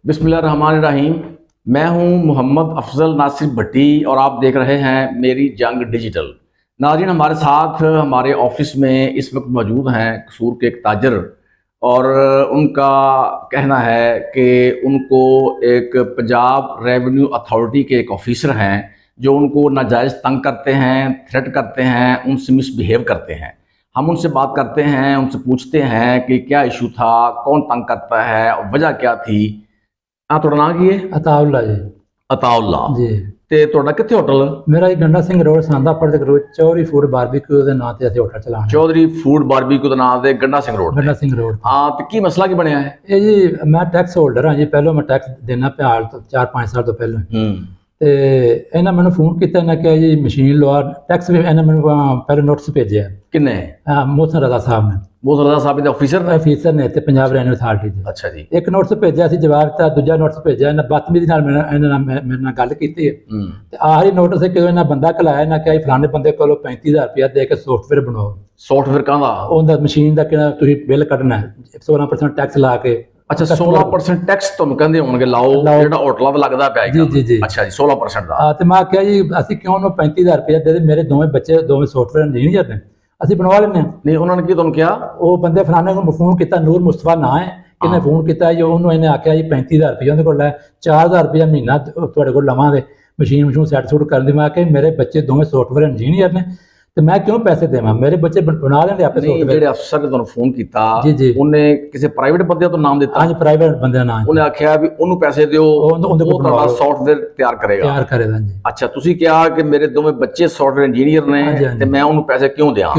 बिस्मिल्लाहिर्रहमानिर्रहीम। मैं हूं मोहम्मद अफजल नासिर भट्टी और आप देख रहे हैं मेरी जंग डिजिटल। नाज़रीन, हमारे साथ हमारे ऑफिस में इस वक्त मौजूद हैं कसूर के एक ताजर, और उनका कहना है कि उनको एक पंजाब रेवेन्यू अथॉरिटी के एक ऑफिसर हैं जो उनको नाजायज़ तंग करते हैं, थ्रेट करते हैं, उनसे मिसबिहेव करते हैं। हम उनसे बात करते हैं, उनसे पूछते हैं कि क्या इशू था, कौन तंग करता है और वजह क्या थी। ਤੁਹਾਡਾ ਨਾਂ ਕੀ ਹੈ? ਅਤਾਉल्ला जी। ਅਤਾਉल्ला जी। ਤੇ ਤੁਹਾਡਾ ਕਿੱਥੇ ਹੋਟਲ? मेरा एक गंडा सिंह रोड सांदापुर ਦੇ ਰੋਡ ਚੌਧਰੀ ਫੂਡ ਬਾਰਬੀਕਿਊ ਦੇ ਨਾਂ ਤੇ ਅਸੀਂ ਹੋਟਲ ਚਲਾਉਂਦੇ ਚੌਧਰੀ ਫੂਡ ਬਾਰਬੀਕਿਊ ਦੇ ਨਾਮ ਤੇ ਗੰਡਾ ਸਿੰਘ ਰੋਡ। ਗੰਡਾ ਸਿੰਘ ਰੋਡ। ਹਾਂ, ਤੇ ਕੀ ਮਸਲਾ ਕੀ ਬਣਿਆ ਹੈ? ਇਹ ਜੀ ਮੈਂ ਟੈਕਸ ਹੋਲਡਰ ਹਾਂ ਜੀ, ਪਹਿਲਾਂ ਮੈਂ ਟੈਕਸ ਦੇਣਾ ਪਿਆ ਹਾਲ ਤੋਂ 4-5 ਸਾਲ ਤੋਂ ਪਹਿਲਾਂ। ਤੇ ਇਹਨਾਂ ਮੈਨੂੰ ਫੋਨ ਕੀਤਾ, ਇਹਨਾਂ ਕਿਹਾ ਜੀ ਮਸ਼ੀਨ ਲਵਾ ਟੈਕਸ ਵੀ। ਇਹਨਾਂ ਮੈਨੂੰ ਪਹਿਲੇ ਨੋਟਿਸ ਭੇਜਿਆ। ਕਿੰਨੇ? ਮੋਹਸਨ ਰਜ਼ਾ ਸਾਹਿਬ ਨੇ। ਮੋਹਸਨ ਰਜ਼ਾ ਸਾਹਿਬ ਦੇ ਅਫੀਸਰ ਨੇ ਤੇ ਪੰਜਾਬ ਰੈਵਨਿਊ ਅਥਾਰਟੀ ਦੇ। ਅੱਛਾ ਜੀ। ਇੱਕ ਨੋਟਿਸ ਭੇਜਿਆ ਸੀ, ਜਵਾਬ ਦਿੱਤਾ। ਦੂਜਾ ਨੋਟਿਸ ਭੇਜਿਆ, ਇਹਨਾਂ ਬਦਤਮੀਜ਼ੀ ਨਾਲ ਮੇਰੇ ਨਾਲ ਗੱਲ ਕੀਤੀ ਹੈ। ਤੇ ਆਖਰੀ ਨੋਟਿਸ ਕਿਦੋਂ ਇਹਨਾਂ ਬੰਦਾ ਘਲਾਇਆ, ਇਹਨਾਂ ਕਿਹਾ ਫਲਾਣੇ ਬੰਦੇ ਕੋਲੋਂ 35,000 ਰੁਪਇਆ ਦੇ ਕੇ ਸੌਫਟਵੇਅਰ ਬਣਾਓ। ਸੌਫਟਵੇਅਰ ਕਾਹਦਾ? ਉਹਦਾ ਮਸ਼ੀਨ ਦਾ ਕਿਹੜਾ ਤੁਸੀਂ ਬਿੱਲ ਕੱਢਣਾ ਹੈ 16% ਟੈਕਸ ਲਾ ਕੇ। ਅੱਛਾ, 16% ਟੈਕਸ ਤੁਹਾਨੂੰ ਕਹਿੰਦੇ ਹੋਣਗੇ ਲਾਓ, ਜਿਹੜਾ ਹੋਟਲਾਂ ਦਾ ਲੱਗਦਾ ਪਿਆ। ਜੀ। ਅੱਛਾ ਜੀ, 16% ਦਾ। ਤੇ ਮੈਂ ਕਿਹਾ ਜੀ ਅਸੀਂ ਕਿਉਂ ਉਹਨੂੰ 35,000 ਰੁਪਇਆ ਦੇ ਦੇ, ਮੇਰੇ ਦੋਵੇਂ ਬੱਚੇ ਦੋਵੇਂ ਸੌਫਟਵੇਅਰ ਇੰਜੀਨੀਅਰ ਨੇ, ਅਸੀਂ ਬਣਵਾ ਲੈਂਦੇ ਹਾਂ। ਨਹੀਂ, ਉਹਨਾਂ ਨੇ ਕੀ ਤੁਹਾਨੂੰ ਕਿਹਾ? ਉਹ ਬੰਦੇ ਫਲਾਣੇ ਨੂੰ ਫੋਨ ਕੀਤਾ, ਨੂਰ ਮੁਸਤਫਾ ਨਾਂ ਹੈ, ਕਿਹਨੇ ਫੋਨ ਕੀਤਾ ਜੀ, ਉਹਨੂੰ ਇਹਨੇ ਆਖਿਆ ਜੀ 35,000 ਰੁਪਇਆ ਉਹਦੇ ਕੋਲ ਲੈ, 4,000 ਰੁਪਇਆ ਮਹੀਨਾ ਤੁਹਾਡੇ ਕੋਲ ਲਵਾਂਗੇ ਮਸ਼ੀਨ ਸੈੱਟ ਸੂਟ ਕਰਨ ਦੀ। ਮੈਂ ਕਿਹਾ ਮੇਰੇ ਬੱਚੇ ਦੋਵੇਂ ਸੌਫਟਵੇਅਰ ਇੰਜੀਨੀਅਰ ਨੇ ਤੇ ਮੈਂ ਕਿਉਂ ਪੈਸੇ ਦੇਵਾਂ, ਮੇਰੇ ਬੱਚੇ ਬਣਾ ਲੈਂਦੇ ਆਪੇ ਸੌਫਟਵੇਅਰ। ਜਿਹੜੇ ਅਫਸਰ ਨੇ ਤੁਹਾਨੂੰ ਫੋਨ ਕੀਤਾ, ਜੀ ਉਹਨੇ ਕਿਸੇ ਪ੍ਰਾਈਵੇਟ ਬੰਦੇ ਤੋਂ ਨਾਮ ਦਿੱਤਾ? ਹਾਂਜੀ, ਪ੍ਰਾਈਵੇਟ ਬੰਦੇ ਦਾ ਨਾਮ। ਉਹਨੇ ਆਖਿਆ ਵੀ ਉਹਨੂੰ ਪੈਸੇ ਦਿਓ, ਉਹ ਤੁਹਾਡਾ ਸੌਫਟਵੇਅਰ ਤਿਆਰ ਕਰੇਗਾ। ਜੀ। ਅੱਛਾ, ਤੁਸੀਂ ਕਿਹਾ ਕਿ ਮੇਰੇ ਦੋਵੇਂ ਬੱਚੇ ਸੌਫਟਵੇਅਰ ਇੰਜੀਨੀਅਰ ਨੇ ਤੇ ਮੈਂ ਉਹਨੂੰ ਪੈਸੇ ਕਿਉਂ ਦਿਆਂ?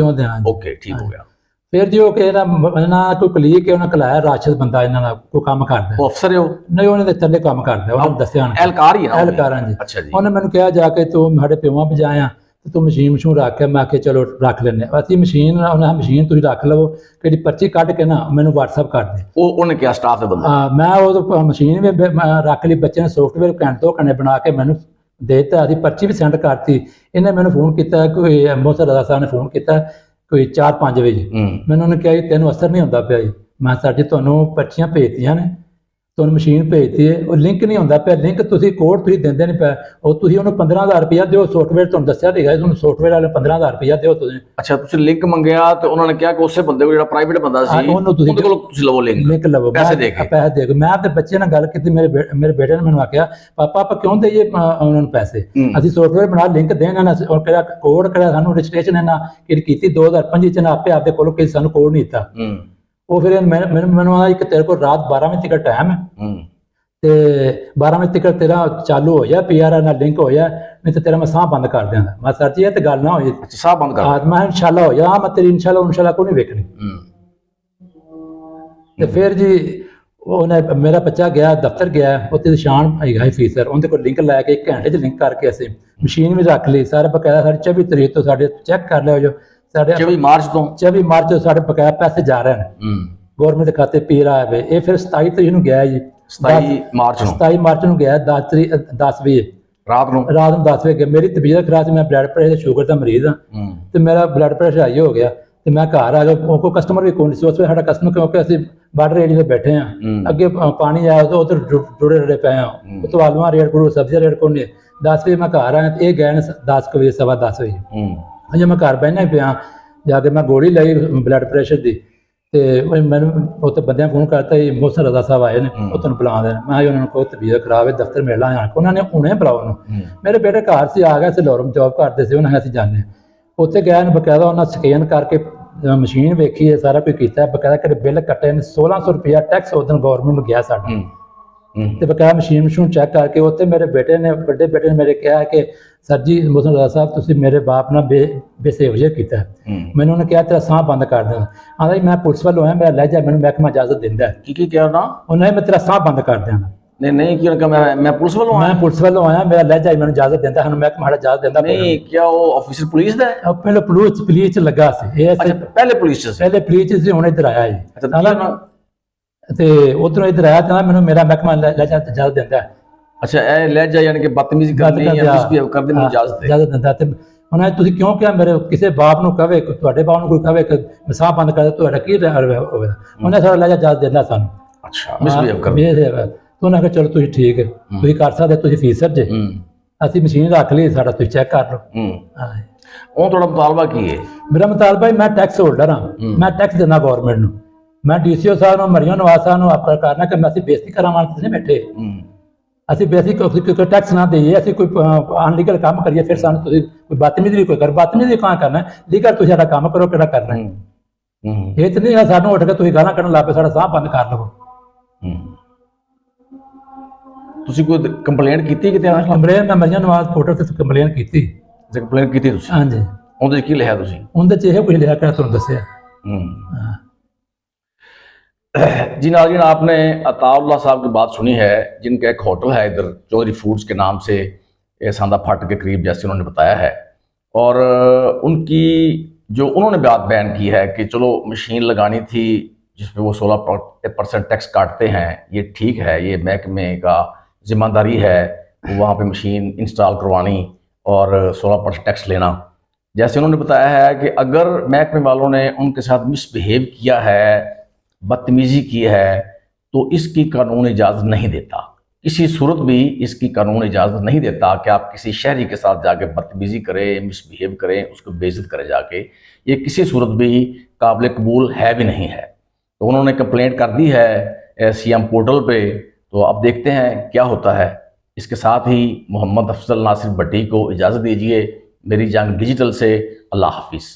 ਓਕੇ, ਠੀਕ ਹੋ ਗਿਆ। ਫਿਰ ਜੀ ਉਹ ਕਿ ਇਹਨਾਂ ਕੋਈ ਕਲੀਕ ਉਹਨਾਂ ਕਲਾਇਆ ਰਾਸ਼ਦ ਬੰਦਾ, ਇਹਨਾਂ ਦਾ ਕੋਈ ਕੰਮ ਕਰਦਾ। ਉਹ ਅਫਸਰ ਹੋ? ਨਹੀਂ, ਉਹਨੇ ਦੇ ਥੱਲੇ ਕੰਮ ਕਰਦਾ, ਉਹਨਾਂ ਦੱਸਿਆ। ਐਲਕਾਰ ਹੀ ਹੈ? ਐਲਕਾਰਾਂ ਜੀ। ਅੱਛਾ ਜੀ। ਉਹਨੇ ਮੈਨੂੰ ਕਿਹਾ ਜਾ ਕੇ ਤੂੰ ਸਾਡੇ ਪਿਓਾਂ ਬਜਾਇਆ ਤੇ ਤੂੰ ਮਸ਼ੀਨ ਰੱਖ ਕੇ। ਮੈਂ ਆਖਿਆ ਚਲੋ ਰੱਖ ਲੈਂਦੇ। ਅਸੀਂ ਮਸ਼ੀਨ ਤੁਸੀਂ ਰੱਖ ਲਵੋ, ਕਿਹੜੀ ਪਰਚੀ ਕੱਢ ਕੇ ਨਾ ਮੈਨੂੰ WhatsApp ਕਰ ਦੇ। ਉਹਨੇ ਕਿਹਾ ਸਟਾਫ ਦੇ ਬੰਦੇ? ਮੈਂ ਉਹ ਮਸ਼ੀਨ ਵੀ ਰੱਖ ਲਈ, ਬੱਚੇ ਨੇ ਸੌਫਟਵੇਅਰ ਘੰਟੇ 2 ਘੰਟੇ ਬਣਾ ਕੇ ਮੈਨੂੰ ਦੇ ਦਿੱਤਾ। ਅਸੀਂ ਪਰਚੀ ਵੀ ਸੈਂਡ ਕਰਤੀ। ਇਹਨੇ ਮੈਨੂੰ ਫੋਨ ਕੀਤਾ, ਕੋਈ ਮੋਹਸਨ ਰਜ਼ਾ ਸਾਹਿਬ ਨੇ ਫੋਨ ਕੀਤਾ ਕੋਈ 4-5 ਵਜੇ। ਮੈਨੂੰ ਉਹਨੇ ਕਿਹਾ ਜੀ ਤੈਨੂੰ ਅਸਰ ਨਹੀਂ ਹੁੰਦਾ ਪਿਆ ਜੀ। ਮੈਂ ਸਰ ਜੀ ਤੁਹਾਨੂੰ ਪਰਚੀਆਂ ਭੇਜਤੀਆਂ ਨੇ, ਤੁਹਾਨੂੰ ਮਸ਼ੀਨ ਭੇਜਤੀ ਹੈ, ਉਹ ਲਿੰਕ ਨਹੀਂ ਹੁੰਦਾ ਪਿਆ। ਲਿੰਕ ਤੁਸੀਂ ਕੋਡ ਤੁਸੀਂ ਦਿੰਦੇ ਨਹੀਂ ਪਿਆ, ਉਹ ਤੁਸੀਂ ਉਹਨੂੰ 15,000 ਰੁਪਇਆ ਦਿਓ। ਸੌਫਟਵੇਅਰ ਤੁਹਾਨੂੰ ਦੱਸਿਆ ਸੀਗਾ ਤੁਹਾਨੂੰ ਸੌਫਟਵੇਅਰ ਵਾਲੇ 15,000 ਰੁਪਇਆ ਦਿਓ ਤੁਸੀਂ। ਅੱਛਾ, ਤੁਸੀਂ ਲਿੰਕ ਮੰਗਿਆ ਤੇ ਉਹਨਾਂ ਨੇ ਕਿਹਾ ਕਿ ਉਸੇ ਬੰਦੇ ਕੋਲ ਜਿਹੜਾ ਪ੍ਰਾਈਵੇਟ ਬੰਦਾ ਸੀ ਉਹਨੂੰ ਤੁਸੀਂ ਲਵੋ, ਲਿੰਕ ਲਵੋ, ਪੈਸੇ ਦੇ ਕੇ। ਮੈਂ ਤੇ ਬੱਚੇ ਨਾਲ ਗੱਲ ਕੀਤੀ, ਮੇਰੇ ਬੇਟੇ ਨੇ ਮੈਨੂੰ ਆਖਿਆ ਪਾਪਾ ਆਪਾਂ ਕਿਉਂ ਦੇਈਏ ਉਹਨਾਂ ਨੂੰ ਪੈਸੇ, ਅਸੀਂ ਸੌਫਟਵੇਅਰ ਬਣਾ ਲਿੰਕ ਦੇਣ ਨਾ। ਉਹ ਕਿਹੜਾ ਕੋਡ ਕਿਹੜਾ ਸਾਨੂੰ ਰਜਿਸਟ੍ਰੇਸ਼ਨ ਇਹਨਾਂ ਕੀਤੀ 2025 ਚ ਨਾ, ਆਪੇ ਕੋਲੋਂ ਕਿਸੇ ਸਾਨੂੰ ਕੋਡ ਨਹੀਂ ਦਿੱਤਾ। ਉਹ ਫਿਰ ਮੈਨੂੰ ਆਇਆ ਕਿ ਤੇਰੇ ਕੋਲ ਰਾਤ 12 ਵਜੇ ਤੱਕ ਟਾਈਮ ਹੈ ਤੇ 12 ਵਜੇ ਤੱਕ ਤੇਰਾ ਚਾਲੂ ਹੋ ਜਾ PR ਨਾਲ ਲਿੰਕ ਹੋ ਜਾ, ਨਹੀਂ ਤੇ ਤੇਰਾ ਮੈਂ ਸਾਹ ਬੰਦ ਕਰ ਦਿਆਂਗਾ। ਮੈਂ ਸਰ ਜੀ ਇਹ ਤੇ ਗੱਲ ਨਾ ਹੋਈ। ਸਾਹ ਬੰਦ ਕਰ? ਮੈਂ ਇਨਸ਼ਾਅੱਲਾ ਹੋ ਜਾ, ਮੈਂ ਤੇਰੀ ਇਨਸ਼ਾਅੱਲਾ ਕੋਈ ਨਹੀਂ ਵੇਖਣੀ। ਤੇ ਫਿਰ ਜੀ ਉਹਨੇ ਮੇਰਾ ਬੱਚਾ ਗਿਆ ਦਫ਼ਤਰ ਗਿਆ, ਉੱਥੇ ਸ਼ਾਨ ਹੈਗਾ ਅਫੀਸਰ, ਉਹਦੇ ਕੋਲ ਲਿੰਕ ਲੈ ਕੇ 1 ਘੰਟੇ 'ਚ ਲਿੰਕ ਕਰਕੇ ਅਸੀਂ ਮਸ਼ੀਨ ਵੀ ਰੱਖ ਲਈ। ਸਾਰਾ ਬਕਾਇਆ ਸਾਡੀ 24 ਤਰੀਕ ਤੋਂ ਸਾਡੇ ਚੈੱਕ ਕਰ ਲਿਓ ਜੋ ਸਾਡੇ 24 ਮਾਰਚ ਤੋਂ ਸਾਡੇ ਬਕਾਇਆ ਪੈਸੇ ਜਾ ਰਹੇ ਨੇ ਗੌਰਮੈਂਟ ਦੇ ਖਾਤੇ ਪੀ ਰਹਾ ਹੈ। ਇਹ ਫਿਰ 27 ਤਰੀਕ ਨੂੰ ਗਿਆ ਜੀ, 27 ਮਾਰਚ ਨੂੰ ਗਿਆ 10 ਵਜੇ ਰਾਤ ਨੂੰ 10 ਵਜੇ ਗਿਆ। ਮੇਰੀ ਤਬੀਅਤ ਖਰਾਬ ਸੀ, ਮੈਂ ਬਲੱਡ ਪ੍ਰੈਸ਼ਰ ਸ਼ੂਗਰ ਦਾ ਮਰੀਜ਼ ਹਾਂ ਤੇ ਮੇਰਾ ਬਲੱਡ ਪ੍ਰੈਸ਼ਰ ਹਾਈ ਹੋ ਗਿਆ ਤੇ ਮੈਂ ਘਰ ਆ ਗਿਆ। ਕੋਈ ਕਸਟਮਰ ਵੀ ਕੋਈ ਨਹੀਂ ਸੀ ਉਸ ਵੇਲੇ ਸਾਡਾ ਕਸਟਮਰ, ਕਿਉਂਕਿ ਅਸੀਂ ਬਾਰਡਰ ਏਰੀਆ 'ਤੇ ਬੈਠੇ ਹਾਂ। ਅੱਗੇ ਪਾਣੀ ਆਇਆ ਤਾਂ ਉੱਧਰ ਜੁੜੇ ਪਏ ਹਾਂ, ਉੱਥੋਂ ਆਲੂਆਂ ਰੇਟ ਕੋਲ ਸਬਜ਼ੀਆਂ ਰੇਟ ਕੋਲ ਨਹੀਂ। 10 ਵਜੇ ਮੈਂ ਘਰ ਆਇਆ ਤੇ ਇਹ ਗਏ ਨੇ 10 ਵਜੇ, 10:15 ਵਜੇ। ਅਜੇ ਮੈਂ ਘਰ ਬਹਿਣਾ ਪਿਆ, ਜਾ ਕੇ ਮੈਂ ਗੋਲੀ ਲਈ ਬਲੱਡ ਪ੍ਰੈਸ਼ਰ ਦੀ ਤੇ ਮੈਨੂੰ ਉੱਥੇ ਬੰਦਿਆਂ ਫੋਨ ਕਰਤਾ ਜੀ ਮੋਹਸਨ ਰਜ਼ਾ ਸਾਹਿਬ ਆਏ ਨੇ, ਉਹ ਤੁਹਾਨੂੰ ਬੁਲਾਉਂਦੇ ਨੇ। ਮੈਂ ਉਹਨਾਂ ਨੂੰ ਕੋਈ ਤਬੀਅਤ ਖਰਾਬ ਹੈ, ਦਫ਼ਤਰ ਮਿਲਣਾ ਆਣ। ਉਹਨਾਂ ਨੇ ਹੁਣੇ ਬੁਲਾਓ ਉਹਨੂੰ। ਮੇਰੇ ਬੇਟੇ ਘਰ ਸੀ, ਆ ਗਿਆ ਸੀ, ਲੋਰਮ ਜੋਬ ਕਰਦੇ ਸੀ, ਉਹਨਾਂ ਅਸੀਂ ਜਾਂਦੇ ਉੱਥੇ ਗਿਆ ਨੇ। ਬਕਾਇਦਾ ਉਹਨਾਂ ਸਕੈਨ ਕਰਕੇ ਮਸ਼ੀਨ ਵੇਖੀ ਹੈ, ਸਾਰਾ ਕੁਝ ਕੀਤਾ, ਬਕਾਇਦਾ ਕਿਹੜੇ ਬਿੱਲ ਕੱਟੇ ਨੇ। 1600 ਰੁਪਇਆ ਟੈਕਸ ਉਸ ਦਿਨ ਗੌਰਮੈਂਟ ਨੂੰ ਗਿਆ ਸਾਡਾ। ਤੇ ਬਕਾਇਦਾ ਮਸ਼ੀਨ ਚੈੱਕ ਕਰਕੇ ਉੱਥੇ ਮੇਰੇ ਬੇਟੇ ਨੇ, ਵੱਡੇ ਬੇਟੇ ਨੇ ਮੇਰੇ ਕਿਹਾ ਕਿ ਸਰ ਜੀ ਮੋਹਸਨ ਰਜ਼ਾ ਸਾਹਿਬ ਤੁਸੀਂ ਮੇਰੇ ਬਾਪ ਨਾਲ ਬੇਸੇਵਜਾ ਕੀਤਾ। ਮੈਨੂੰ ਉਹਨੇ ਕਿਹਾ ਤੇਰਾ ਸਾਹ ਬੰਦ ਕਰ ਦੇਣਾ। ਆਂਦਾ ਜੀ ਮੈਂ ਪੁਲਿਸ ਵੱਲੋਂ ਆਇਆ, ਮੇਰਾ ਲਹਿਜਾ ਮੈਨੂੰ ਮਹਿਕਮਾ ਇਜਾਜ਼ਤ ਦਿੰਦਾ। ਕੀ ਕਿਹਾ ਉਹਨੇ? ਮੈਂ ਤੇਰਾ ਸਾਹ ਬੰਦ ਕਰ ਦਿਆਂਗਾ। ਨਹੀਂ ਕਿਉਂ ਕਿਹਾ? ਮੈਂ ਪੁਲਿਸ ਵੱਲੋਂ ਆਇਆ, ਮੇਰਾ ਲਹਿਜਾ ਮੈਨੂੰ ਇਜਾਜ਼ਤ ਦਿੰਦਾ, ਸਾਨੂੰ ਮਹਿਕਮਾ ਸਾਡਾ ਇਜਾਜ਼ਤ ਦਿੰਦਾ। ਨਹੀਂ ਕਿਹਾ ਉਹ ਆਫੀਸਰ ਪੁਲਿਸ ਦਾ ਹੈ? ਪਹਿਲੇ ਪੁਲਿਸ 'ਚ ਲੱਗਾ ਸੀ ਇਹ। ਪਹਿਲੇ ਪੁਲਿਸ 'ਚ ਸੀ, ਹੁਣ ਇੱਧਰ ਆਇਆ ਜੀ ਤੇ ਉਧਰੋਂ ਇੱਧਰ ਆਇਆ ਤਾਂ ਮੈਨੂੰ ਮੇਰਾ ਮਹਿਕਮਾ ਲਹਿਜਾ ਇਜਾਜ਼ਤ ਦਿੰਦਾ। ਅੱਛਾ, ਇਹ ਲਹਿਜਾ ਯਾਨੀ ਕਿ ਬਦਤਮੀਜ਼ੀ ਕਰਨੀ ਜਾਂ ਮਿਸਬੀਹੇਵ ਕਰਦੇ ਨੂੰ ਇਜਾਜ਼ਤ ਦਿੰਦਾ। ਤੇ ਹੁਣ ਤੁਸੀਂ ਕਿਉਂ ਕਿਹਾ ਮੇਰੇ ਕਿਸੇ ਬਾਪ ਨੂੰ ਕਹੇ, ਤੁਹਾਡੇ ਬਾਪ ਨੂੰ ਕੋਈ ਕਹੇ ਕਿ ਸਾਹ ਬੰਦ ਕਰ, ਤੁਹਾਡਾ ਕੀ ਹੋਵੇਗਾ? ਉਹਨੇ ਸਾਡਾ ਲਹਿਜਾ ਇਜਾਜ਼ਤ ਦਿੰਦਾ ਸਾਨੂੰ। ਅੱਛਾ, ਮਿਸਬੀਹੇਵ ਕਰ। तो उन्हें कहा चलो तुम ठीक है तुम कर सकते तुम फीसर जे ਅਸੀਂ ਮਸ਼ੀਨ ਰੱਖ ਲਈ ਸਾਡਾ ਤੁਸੀਂ ਚੈੱਕ ਕਰ ਲਓ ਹਾਂ ਉਹ ਤੁਹਾਡਾ ਮੁਤਾਲਬਾ ਕੀ ਹੈ? ਮੇਰਾ ਮੁਤਾਲਬਾ ਮੈਂ ਟੈਕਸ ਹੋਲਡਰ ਹਾਂ ਮੈਂ ਟੈਕਸ ਦੇਣਾ ਗਵਰਨਮੈਂਟ ਨੂੰ ਮੈਂ ਡੀਸੀਓ ਸਾਹਿਬ ਨੂੰ ਮਰੀਮ ਨਵਾਜ਼ ਸਾਹਿਬ ਨੂੰ ਆਪਣਾ ਕਰਨਾ ਕਿ ਅਸੀਂ ਬੇਇੱਜ਼ਤੀ ਕਰਾਵਾਂ ਤੁਸੀਂ ਬੈਠੇ ਅਸੀਂ ਬੇਸਿਕ ਕੋਈ ਟੈਕਸ ਨਾ ਦੇਈਏ ਅਸੀਂ ਕੋਈ ਅਨਲੀਗਲ ਕੰਮ ਕਰੀਏ ਫਿਰ ਸਾਨੂੰ ਤੁਸੀਂ ਕੋਈ ਬਦਤਮੀਜ਼ੀ ਵੀ ਕੋਈ ਕਰ ਬਦਤਮੀਜ਼ੀ ਕਿਉਂ ਕਰਨਾ ਲੀਗਲ ਤੁਸੀਂ ਸਾਡਾ ਕੰਮ ਕਰੋ ਕਿਹੜਾ ਕਰਨਾ ਇਹ ਤਾਂ ਨਹੀਂ ਸਾਨੂੰ ਉੱਠ ਕੇ ਤੁਸੀਂ ਗਾਲਾਂ ਕੱਢਣ ਲੱਗ ਪਏ ਸਾਡਾ ਸਾਹ ਬੰਦ ਕਰ ਲਵੋ ਤੁਸੀਂ ਕੋਈ ਕੰਪਲੇਂਟ ਕੀਤੀ ਕਿਤੇ ਆਹ ਕੰਪਲੇਨ ਮੈਂ ਮਰੀਮ ਨਵਾਜ਼ ਪੋਰਟਲ ਤੇ ਕੰਪਲੇਨ ਕੀਤੀ ਕੰਪਲੇਂਟ ਕੀਤੀ ਤੁਸੀਂ? ਹਾਂਜੀ ਉਹਦੇ 'ਚ ਕੀ ਲਿਖਿਆ ਤੁਸੀਂ? ਉਹਦੇ 'ਚ ਇਹ ਕੁਝ ਲਿਖਿਆ ਕਿ ਤੁਹਾਨੂੰ ਦੱਸਿਆ जी नाज़रीन, आपने अताउल्लाह साहब की बात सुनी है जिनका एक होटल है इधर चौधरी फूड्स के नाम से सांदा फाटक के करीब, जैसे उन्होंने बताया है। और उनकी जो उन्होंने बात बयान की है कि चलो मशीन लगानी थी जिसमें वो 16% टैक्स काटते हैं, ये ठीक है, ये महकमे का जिम्मेदारी है वहाँ पे मशीन इंस्टॉल करवानी और 16% टैक्स लेना। जैसे उन्होंने बताया है कि अगर महकमे वालों ने उनके साथ मिसबिहेव किया है, बदतमीज़ी की है, तो इसकी कानून इजाज़त नहीं देता। किसी सूरत भी इसकी कानून इजाज़त नहीं देता कि आप किसी शहरी के साथ जाके बदतमीज़ी करें, मिसबिहेव करें, उसको बेइज्जत करें जाके, ये किसी सूरत भी काबिल कबूल है भी नहीं है। तो उन्होंने कंप्लेंट कर दी है सीएम पोर्टल पे, तो अब देखते हैं क्या होता है। इसके साथ ही मोहम्मद अफजल नासिर भट्टी को इजाज़त दीजिए। मेरी जंग डिजिटल से अल्लाह हाफिज़।